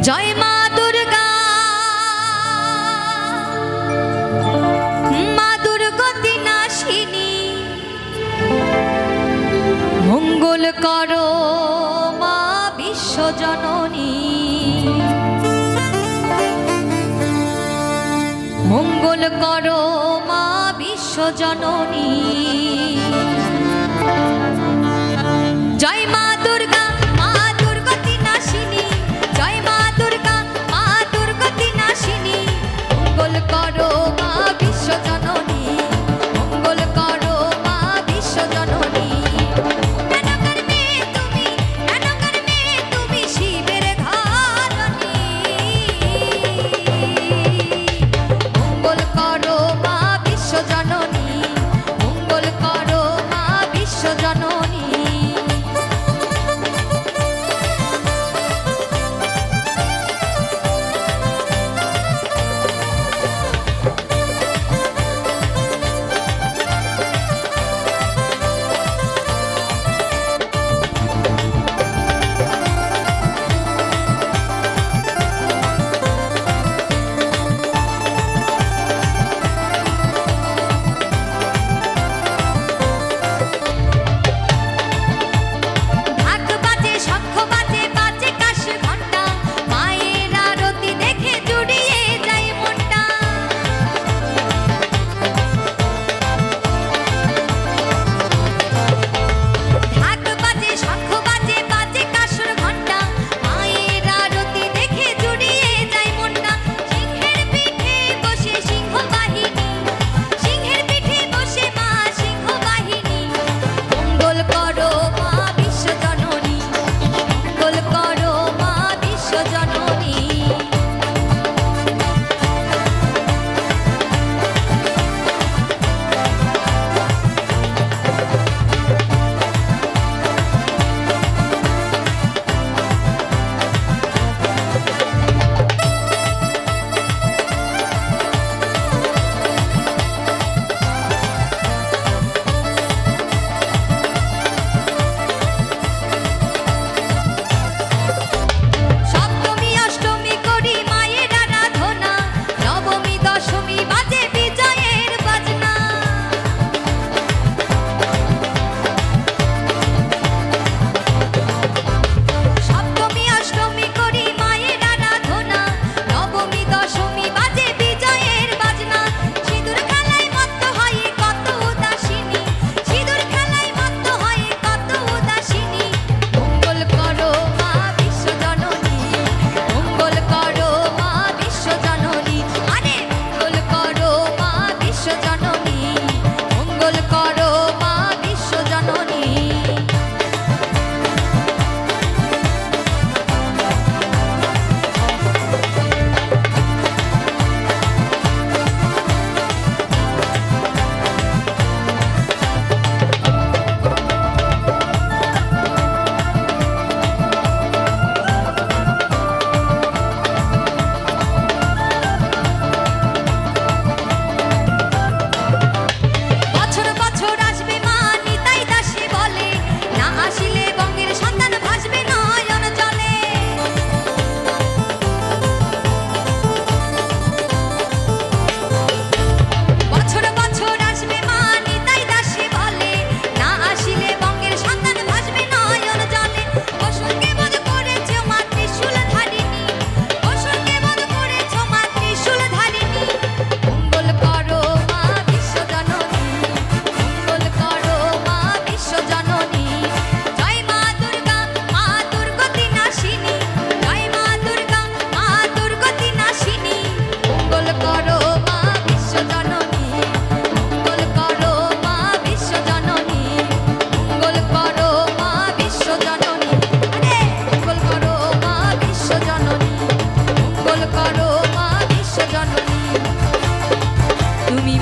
জয় মা দুর্গা, মা দুর্গতি নাশিনী, মঙ্গল করো মা বিশ্বজননী, মঙ্গল করো মা বিশ্বজননী। জয় মা দুর্গা, মা দুর্গতি নাশিনী, জয় মা দুর্গা, মা দুর্গতি নাশিনী, মঙ্গল করো মা বিশ্বজননী, মঙ্গল করো মা বিশ্বজননী। মেনকার মেয়ে তুমি, মেনকার মেয়ে তুমি শিবের ঘরণী, মঙ্গল করো মা বিশ্বজননী, মঙ্গল করো মা বিশ্বজননী। তুমি